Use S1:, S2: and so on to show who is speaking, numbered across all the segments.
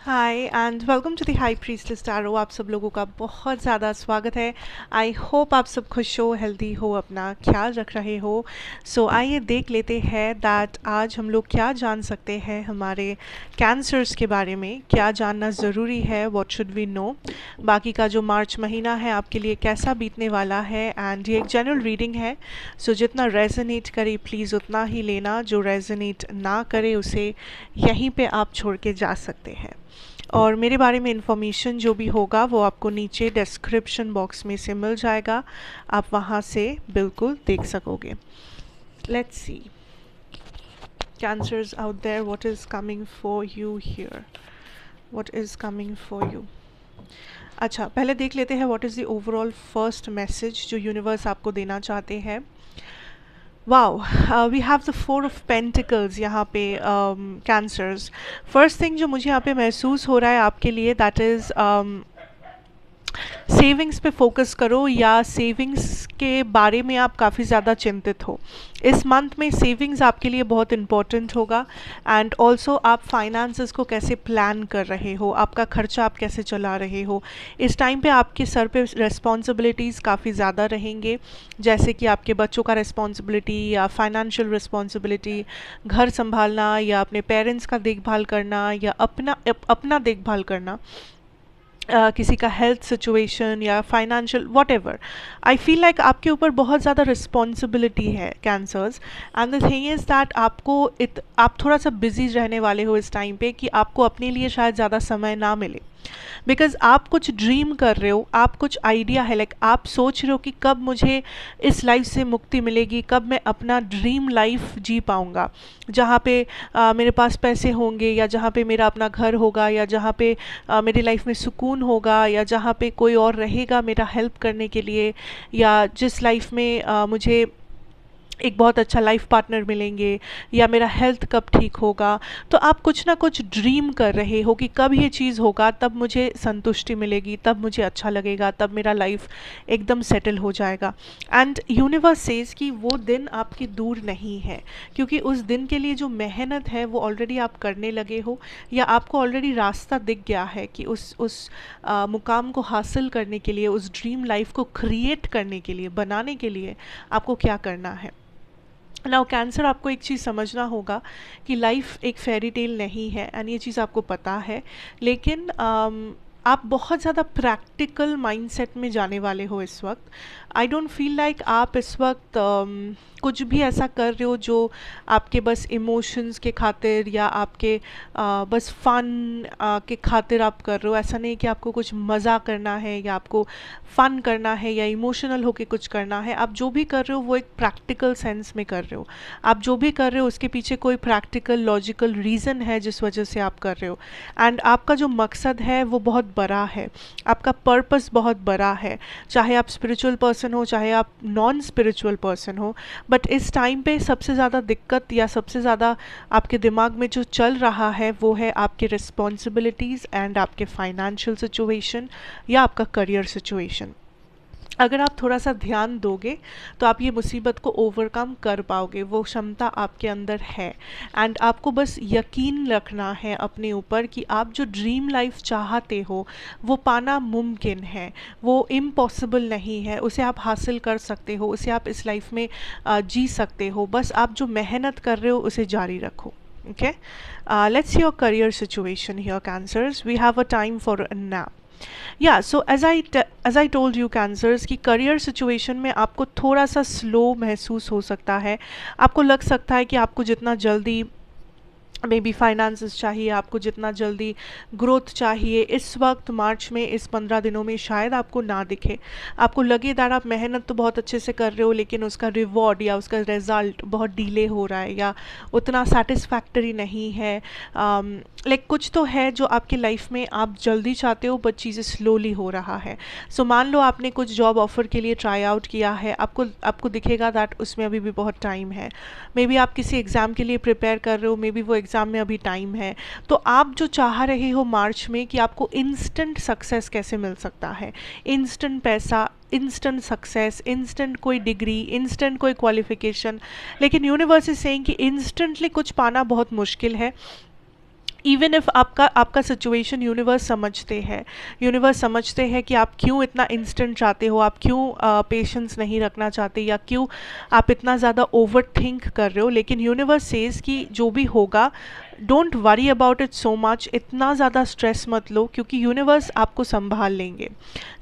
S1: Hi and welcome to the High Priestess Tarot. आप सब लोगों का बहुत ज़्यादा स्वागत है। आई होप आप सब खुश हो, हेल्दी हो, अपना ख्याल रख रहे हो। सो आइए देख लेते हैं दैट आज हम लोग क्या जान सकते हैं हमारे कैंसर्स के बारे में। क्या जानना ज़रूरी है, व्हाट शुड वी नो। बाकी का जो मार्च महीना है आपके लिए कैसा बीतने वाला है। एंड ये एक जनरल रीडिंग है, सो जितना रेजोनेट करे प्लीज़ उतना ही लेना, जो रेजोनेट ना करे उसे यहीं पे आप छोड़ के जा सकते हैं। और मेरे बारे में इन्फॉर्मेशन जो भी होगा वो आपको नीचे डिस्क्रिप्शन बॉक्स में से मिल जाएगा, आप वहाँ से बिल्कुल देख सकोगे। Let's see Cancers out there, what is coming for you here, what is coming for you. अच्छा, पहले देख लेते हैं what is the overall first message जो यूनिवर्स आपको देना चाहते हैं। Wow, we have the 4 of pentacles यहाँ पे कैंसर्स। फर्स्ट थिंग जो मुझे यहाँ पे महसूस हो रहा है आपके लिए दैट इज़ सेविंग्स पे फोकस करो, या सेविंग्स के बारे में आप काफ़ी ज़्यादा चिंतित हो। इस मंथ में सेविंग्स आपके लिए बहुत इम्पॉर्टेंट होगा। एंड ऑल्सो आप फाइनेंसेस को कैसे प्लान कर रहे हो, आपका खर्चा आप कैसे चला रहे हो। इस टाइम पे आपके सर पे रिस्पॉन्सिबिलिटीज़ काफ़ी ज़्यादा रहेंगे, जैसे कि आपके बच्चों का रिस्पॉन्सिबिलिटी या फाइनेंशियल रिस्पॉन्सिबिलिटी, घर संभालना या अपने पेरेंट्स का देखभाल करना या अपना देखभाल करना, किसी का हेल्थ सिचुएशन या financial what ever. I feel like आपके ऊपर बहुत ज़्यादा रिस्पॉन्सिबिलिटी है cancers. And the thing is that आप थोड़ा सा बिजी रहने वाले हो इस टाइम पे, कि आपको अपने लिए शायद ज़्यादा समय ना मिले, बिकॉज आप कुछ ड्रीम कर रहे हो, आप कुछ आइडिया है, लाइक आप सोच रहे हो कि कब मुझे इस लाइफ से मुक्ति मिलेगी, कब मैं अपना ड्रीम लाइफ जी पाऊँगा, जहाँ पे मेरे पास पैसे होंगे, या जहाँ पे मेरा अपना घर होगा, या जहाँ पे मेरी लाइफ में सुकून होगा, या जहाँ पे कोई और रहेगा मेरा हेल्प करने के लिए, या जिस लाइफ में मुझे एक बहुत अच्छा लाइफ पार्टनर मिलेंगे, या मेरा हेल्थ कब ठीक होगा। तो आप कुछ ना कुछ ड्रीम कर रहे हो कि कब ये चीज़ होगा, तब मुझे संतुष्टि मिलेगी, तब मुझे अच्छा लगेगा, तब मेरा लाइफ एकदम सेटल हो जाएगा। एंड यूनिवर्स सेज कि वो दिन आपके दूर नहीं है, क्योंकि उस दिन के लिए जो मेहनत है वो ऑलरेडी आप करने लगे हो, या आपको ऑलरेडी रास्ता दिख गया है कि उस मुकाम को हासिल करने के लिए, उस ड्रीम लाइफ को क्रिएट करने के लिए, बनाने के लिए आपको क्या करना है। नाउ कैंसर, आपको एक चीज़ समझना होगा कि लाइफ एक फेरी टेल नहीं है, एंड ये चीज़ आपको पता है। लेकिन आप बहुत ज़्यादा प्रैक्टिकल माइंडसेट में जाने वाले हो इस वक्त। आई डोंट फील लाइक आप इस वक्त कुछ भी ऐसा कर रहे हो जो आपके बस इमोशंस के खातिर, या आपके बस फन के खातिर आप कर रहे हो। ऐसा नहीं कि आपको कुछ मज़ा करना है, या आपको फ़न करना है, या इमोशनल होके कुछ करना है। आप जो भी कर रहे हो वो एक प्रैक्टिकल सेंस में कर रहे हो। आप जो भी कर रहे हो उसके पीछे कोई प्रैक्टिकल लॉजिकल रीज़न है जिस वजह से आप कर रहे हो। एंड आपका जो मकसद है वो बहुत बड़ा है, आपका पर्पस बहुत बड़ा है। चाहे आप स्पिरिचुअल पर्सन हो, चाहे आप नॉन स्पिरिचुअल पर्सन हो, बट इस टाइम पे सबसे ज़्यादा दिक्कत या सबसे ज़्यादा आपके दिमाग में जो चल रहा है वो है आपके रिस्पॉन्सिबिलिटीज़ एंड आपके फाइनेंशियल सिचुएशन, या आपका करियर सिचुएशन। अगर आप थोड़ा सा ध्यान दोगे तो आप ये मुसीबत को ओवरकम कर पाओगे, वो क्षमता आपके अंदर है। एंड आपको बस यकीन रखना है अपने ऊपर कि आप जो ड्रीम लाइफ चाहते हो वो पाना मुमकिन है, वो इम्पॉसिबल नहीं है। उसे आप हासिल कर सकते हो, उसे आप इस लाइफ में जी सकते हो। बस आप जो मेहनत कर रहे हो उसे जारी रखो। Okay, let's see your career situation here, Cancers. We have a time for a nap. या so as I told you Cancers कि करियर सिचुएशन में आपको थोड़ा सा स्लो महसूस हो सकता है। आपको लग सकता है कि आपको जितना जल्दी मे बी फाइनेंसेस चाहिए, आपको जितना जल्दी ग्रोथ चाहिए, इस वक्त मार्च में इस 15 दिनों में शायद आपको ना दिखे। आपको लगे दैट आप मेहनत तो बहुत अच्छे से कर रहे हो, लेकिन उसका रिवॉर्ड या उसका रिजल्ट बहुत डिले हो रहा है, या उतना सेटिस्फैक्टरी नहीं है। लाइक कुछ तो है जो आपकी लाइफ में आप जल्दी चाहते हो, बट चीज़ें स्लोली हो रहा है। सो मान लो आपने कुछ जॉब ऑफर के लिए ट्राई आउट किया है, आपको दिखेगा दैट उसमें अभी भी बहुत टाइम है। मे बी आप किसी एग्ज़ाम के लिए प्रिपेयर कर रहे हो, मे बी वो एग्ज़ाम में अभी टाइम है। तो आप जो चाह रहे हो मार्च में कि आपको इंस्टेंट सक्सेस कैसे मिल सकता है, इंस्टेंट पैसा, इंस्टेंट सक्सेस, इंस्टेंट कोई डिग्री, इंस्टेंट कोई क्वालिफिकेशन, लेकिन यूनिवर्स इज सेइंग कि इंस्टेंटली कुछ पाना बहुत मुश्किल है। इवन इफ आपका सिचुएशन यूनिवर्स समझते हैं कि आप क्यों इतना इंस्टेंट चाहते हो, आप क्यों पेशेंस नहीं रखना चाहते, या क्यों आप इतना ज़्यादा ओवर थिंक कर रहे हो, लेकिन यूनिवर्स सेज कि जो भी होगा don't worry about it so much, इतना ज़्यादा स्ट्रेस मत लो, क्योंकि यूनिवर्स आपको संभाल लेंगे।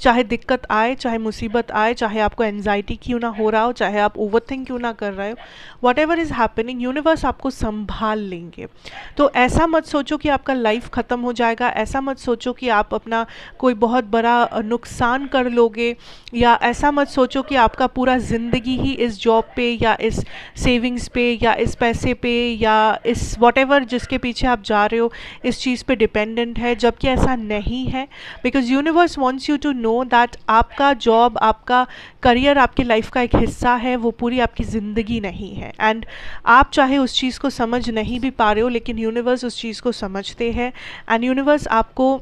S1: चाहे दिक्कत आए, चाहे मुसीबत आए, चाहे आपको एनजाइटी क्यों ना हो रहा हो, चाहे आप ओवर थिंक क्यों ना कर रहे हो, what ever is happening universe आपको संभाल लेंगे। तो ऐसा मत सोचो कि आपका लाइफ ख़त्म हो जाएगा, ऐसा मत सोचो कि आप अपना कोई बहुत बड़ा नुकसान कर लोगे, या ऐसा मत सोचो कि आपका पूरा ज़िंदगी ही इस जॉब पे या इस सेविंग्स पे या इस पैसे पे या इस वॉटेवर जिसके पीछे आप जा रहे हो इस चीज़ पे डिपेंडेंट है, जबकि ऐसा नहीं है। Because universe wants you to know that आपका जॉब, आपका करियर आपकी लाइफ का एक हिस्सा है, वो पूरी आपकी ज़िंदगी नहीं है। एंड आप चाहे उस चीज़ को समझ नहीं भी पा रहे हो, लेकिन यूनिवर्स उस चीज़ को समझते हैं, एंड यूनिवर्स आपको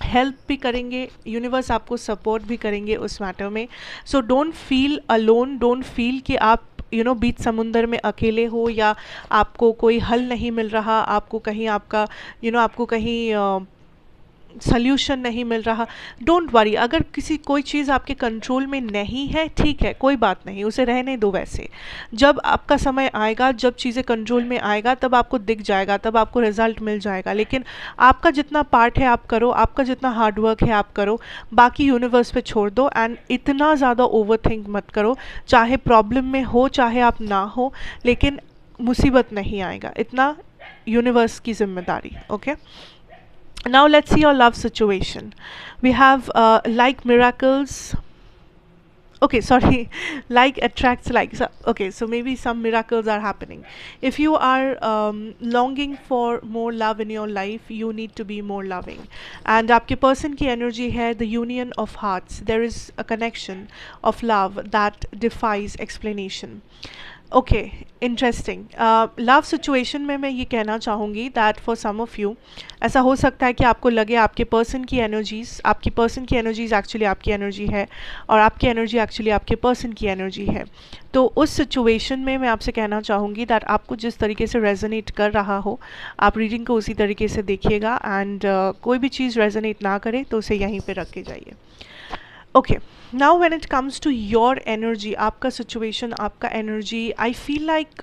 S1: हेल्प भी करेंगे, यूनिवर्स आपको सपोर्ट भी करेंगे उस मैटर में। So don't feel alone, don't feel कि आप बीच समुंदर में अकेले हो, या आपको कोई हल नहीं मिल रहा, आपको कहीं आपका आपको कहीं सल्यूशन नहीं मिल रहा। डोंट वरी, अगर कोई चीज़ आपके कंट्रोल में नहीं है, ठीक है, कोई बात नहीं, उसे रहने दो वैसे। जब आपका समय आएगा, जब चीज़ें कंट्रोल में आएगा, तब आपको दिख जाएगा, तब आपको रिजल्ट मिल जाएगा। लेकिन आपका जितना पार्ट है आप करो, आपका जितना हार्ड वर्क है आप करो, बाकी यूनिवर्स पे छोड़ दो। एंड इतना ज़्यादा ओवर थिंक मत करो, चाहे प्रॉब्लम में हो चाहे आप ना हो, लेकिन मुसीबत नहीं आएगा, इतना यूनिवर्स की जिम्मेदारी। Okay, now let's see your love situation. We have like miracles, okay, sorry, like attracts like, so, okay, so maybe some miracles are happening. If you are longing for more love in your life, you need to be more loving. And आपके person की energy है the union of hearts, there is a connection of love that defies explanation. Okay, interesting. Love situation में मैं ये कहना चाहूँगी that for some of you ऐसा हो सकता है कि आपको लगे आपके पर्सन की एनर्जीज़ एक्चुअली आपकी एनर्जी है, और आपकी एनर्जी एक्चुअली आपके पर्सन की एनर्जी है। तो उस सिचुएशन में मैं आपसे कहना चाहूँगी दैट आपको जिस तरीके से रेजोनेट कर रहा हो, आप रीडिंग को उसी तरीके से देखिएगा, एंड कोई भी चीज़ रेजोनेट ना करे तो उसे यहीं पे रख के जाइए। Okay, now when it comes to your energy, आपका situation, आपका energy, I feel like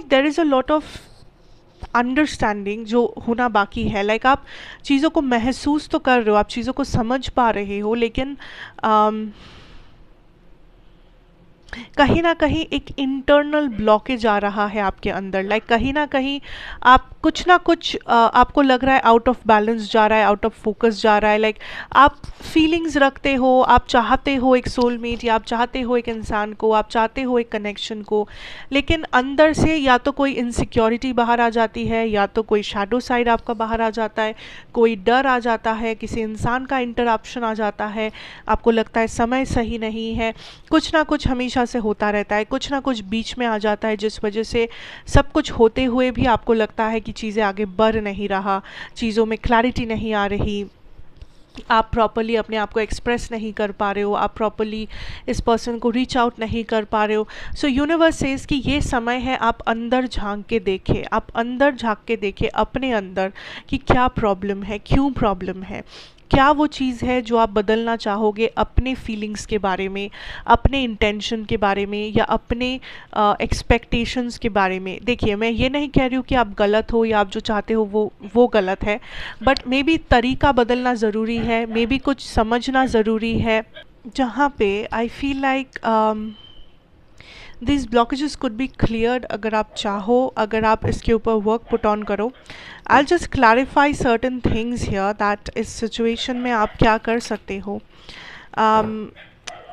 S1: there is a lot of understanding जो होना बाकी है। like आप चीज़ों को महसूस तो कर रहे हो, आप चीज़ों को समझ पा रहे हो, लेकिन कहीं ना कहीं एक इंटरनल ब्लॉकेज आ रहा है आपके अंदर। लाइक कहीं ना कहीं आप कुछ ना कुछ आपको लग रहा है आउट ऑफ बैलेंस जा रहा है, आउट ऑफ फोकस जा रहा है। लाइक आप फीलिंग्स रखते हो, आप चाहते हो एक सोलमेट, या आप चाहते हो एक इंसान को, आप चाहते हो एक कनेक्शन को, लेकिन अंदर से या तो कोई इनसिक्योरिटी बाहर आ जाती है, या तो कोई शैडो साइड आपका बाहर आ जाता है, कोई डर आ जाता है, किसी इंसान का इंटरप्शन आ जाता है, आपको लगता है समय सही नहीं है, कुछ ना कुछ हमेशा से होता रहता है, कुछ ना कुछ बीच में आ जाता है, जिस वजह से सब कुछ होते हुए भी आपको लगता है कि चीज़ें आगे बढ़ नहीं रहा, चीज़ों में क्लैरिटी नहीं आ रही, आप प्रॉपरली अपने आप को एक्सप्रेस नहीं कर पा रहे हो, आप प्रॉपरली इस पर्सन को रीच आउट नहीं कर पा रहे हो। सो यूनिवर्स सेज कि ये समय है आप अंदर झांक के देखें, आप अंदर झांक के देखें अपने अंदर कि क्या प्रॉब्लम है, क्यों प्रॉब्लम है, क्या वो चीज़ है जो आप बदलना चाहोगे अपने फीलिंग्स के बारे में, अपने इंटेंशन के बारे में, या अपने एक्सपेक्टेशंस के बारे में। देखिए, मैं ये नहीं कह रही हूँ कि आप गलत हो या आप जो चाहते हो वो गलत है, बट मे बी तरीका बदलना ज़रूरी है, मे बी कुछ समझना ज़रूरी है, जहाँ पे I feel like this blockages could be cleared. अगर आप चाहो, अगर आप इसके ऊपर वर्क पुट ऑन करो, I'll just clarify certain things here that इस सिचुएशन में आप क्या कर सकते हो,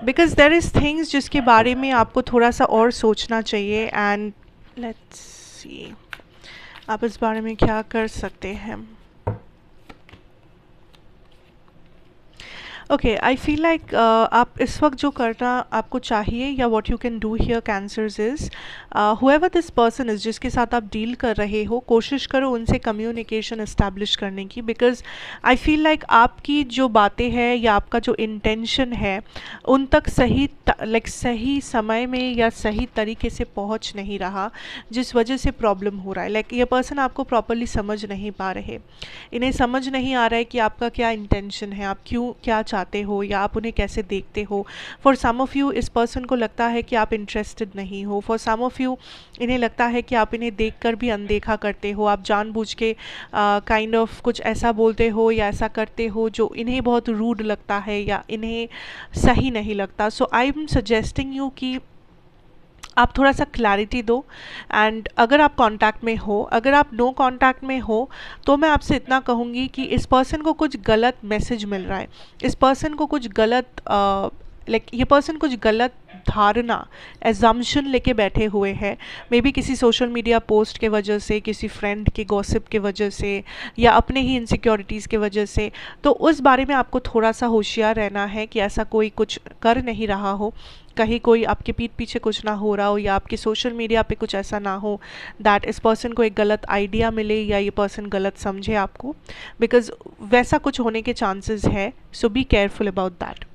S1: because there is things जिसके बारे में आपको थोड़ा सा और सोचना चाहिए। एंड let's see आप इस बारे में क्या कर सकते हैं। ओके, आई फील लाइक आप इस वक्त जो करना आपको चाहिए या what you can do here Cancers is, however this person is जिसके साथ आप डील कर रहे हो, कोशिश करो उनसे कम्युनिकेशन इस्टेब्लिश करने की, बिकॉज आई फील लाइक आपकी जो बातें हैं या आपका जो इंटेंशन है उन तक सही सही समय में या सही तरीके से पहुंच नहीं रहा, जिस वजह से प्रॉब्लम हो रहा है। ये पर्सन आपको प्रॉपरली समझ नहीं पा रहे, इन्हें समझ नहीं आ रहा है कि आपका क्या इंटेंशन है, आप क्यों क्या चाहते हो या आप उन्हें कैसे देखते हो। फॉर सम ऑफ़ यू इस पर्सन को लगता है कि आप इंटरेस्टेड नहीं हो, फॉर सम ऑफ़ यू इन्हें लगता है कि आप इन्हें देखकर भी अनदेखा करते हो, आप जानबूझ के काइंड ऑफ कुछ ऐसा बोलते हो या ऐसा करते हो जो इन्हें बहुत रूड लगता है या इन्हें सही नहीं लगता। सो आई एम सजेस्टिंग यू कि आप थोड़ा सा क्लैरिटी दो। एंड अगर आप कांटेक्ट में हो, अगर आप नो कांटेक्ट में हो, तो मैं आपसे इतना कहूँगी कि इस पर्सन को कुछ गलत मैसेज मिल रहा है, इस पर्सन को कुछ गलत ये पर्सन कुछ गलत धारणा एजम्पशन लेके बैठे हुए हैं, मे बी किसी सोशल मीडिया पोस्ट के वजह से, किसी फ्रेंड के गॉसिप के वजह से या अपने ही इनसिक्योरिटीज़ के वजह से। तो उस बारे में आपको थोड़ा सा होशियार रहना है कि ऐसा कोई कुछ कर नहीं रहा हो, कहीं कोई आपके पीठ पीछे कुछ ना हो रहा हो या आपके सोशल मीडिया पे कुछ ऐसा ना हो दैट इस पर्सन को एक गलत आइडिया मिले या ये पर्सन गलत समझे आपको, बिकॉज वैसा कुछ होने के चांसेस है। सो बी केयरफुल अबाउट दैट।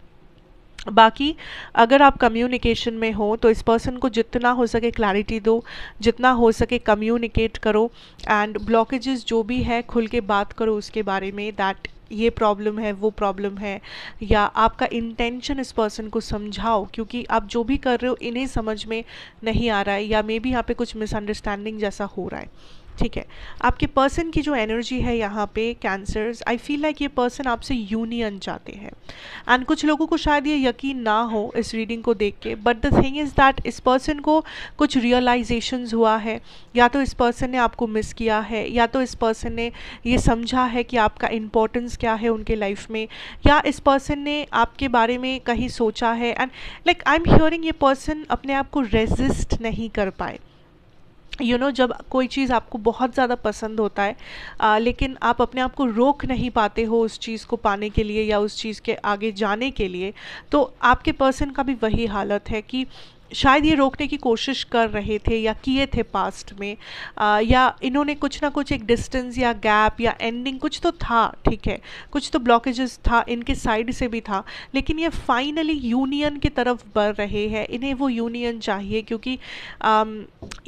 S1: बाकी अगर आप कम्युनिकेशन में हो तो इस पर्सन को जितना हो सके क्लैरिटी दो, जितना हो सके कम्युनिकेट करो, एंड ब्लॉकेजेस जो भी है खुल के बात करो उसके बारे में, दैट ये प्रॉब्लम है, वो प्रॉब्लम है, या आपका इंटेंशन इस पर्सन को समझाओ, क्योंकि आप जो भी कर रहे हो इन्हें समझ में नहीं आ रहा है या मे बी यहाँ पे कुछ मिसअंडरस्टैंडिंग जैसा हो रहा है। ठीक है, आपके पर्सन की जो एनर्जी है यहाँ पे कैंसर्स, आई फील लाइक ये पर्सन आपसे यूनियन चाहते हैं। एंड कुछ लोगों को शायद ये यकीन ना हो इस रीडिंग को देख के, but the thing is that इस पर्सन को कुछ रियलाइजेशंस हुआ है, या तो इस पर्सन ने आपको मिस किया है, या तो इस पर्सन ने ये समझा है कि आपका इम्पोर्टेंस क्या है उनके लाइफ में, या इस पर्सन ने आपके बारे में कहीं सोचा है। एंड आई एम हियरिंग ये पर्सन अपने आप को रेजिस्ट नहीं कर पाए। जब कोई चीज़ आपको बहुत ज़्यादा पसंद होता है लेकिन आप अपने आप को रोक नहीं पाते हो उस चीज़ को पाने के लिए या उस चीज़ के आगे जाने के लिए, तो आपके पर्सन का भी वही हालत है कि शायद ये रोकने की कोशिश कर रहे थे या किए थे पास्ट में, या इन्होंने कुछ ना कुछ एक डिस्टेंस या गैप या एंडिंग कुछ तो था, ठीक है, कुछ तो ब्लॉकेजेस था, इनके साइड से भी था, लेकिन ये फाइनली यूनियन की तरफ बढ़ रहे हैं। इन्हें वो यूनियन चाहिए क्योंकि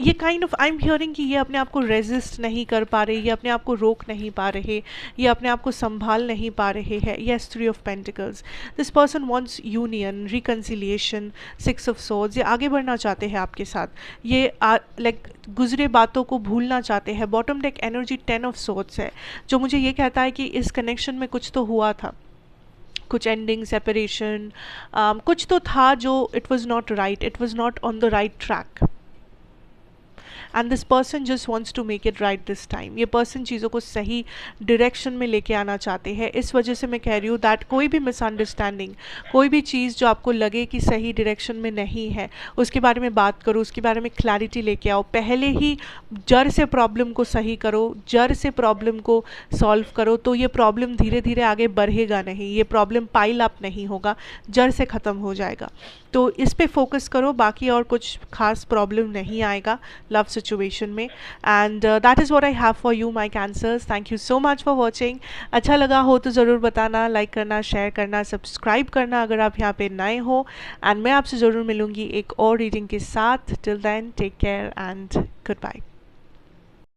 S1: ये kind of I am hearing कि ये अपने आप को रेजिस्ट नहीं कर पा रहे, ये अपने आप को रोक नहीं पा रहे, ये अपने आप को संभाल नहीं पा रहे हैं। Yes, 3 of pentacles, this person wants union, reconciliation, 6 of swords, आगे बढ़ना चाहते हैं आपके साथ, ये गुजरे बातों को भूलना चाहते हैं। Bottom deck energy 10 of swords है, जो मुझे ये कहता है कि इस कनेक्शन में कुछ तो हुआ था, कुछ एंडिंग, सेपरेशन, कुछ तो था जो it was not right, it was not on the right track, and this person just wants to make it right this time. ये पर्सन चीज़ों को सही डायरेक्शन में लेके आना चाहते हैं। इस वजह से मैं कह रही हूँ दैट कोई भी मिसअंडरस्टैंडिंग, कोई भी चीज़ जो आपको लगे कि सही डायरेक्शन में नहीं है, उसके बारे में बात करो, उसके बारे में क्लैरिटी लेके आओ, पहले ही जड़ से प्रॉब्लम को सही करो, जड़ से प्रॉब्लम को सॉल्व करो, तो ये प्रॉब्लम धीरे धीरे आगे बढ़ेगा नहीं, ये प्रॉब्लम पाइल अप नहीं होगा, जड़ से ख़त्म हो जाएगा। तो इस पे फोकस करो, बाकी और कुछ खास प्रॉब्लम नहीं आएगा लव सिचुएशन में। And that is what I have for you my cancers. Thank you so much for watching. अच्छा लगा हो तो ज़रूर बताना, लाइक करना, शेयर करना, सब्सक्राइब करना अगर आप यहाँ पे नए हो, एंड मैं आपसे ज़रूर मिलूँगी एक और रीडिंग के साथ। Till then take care and good bye.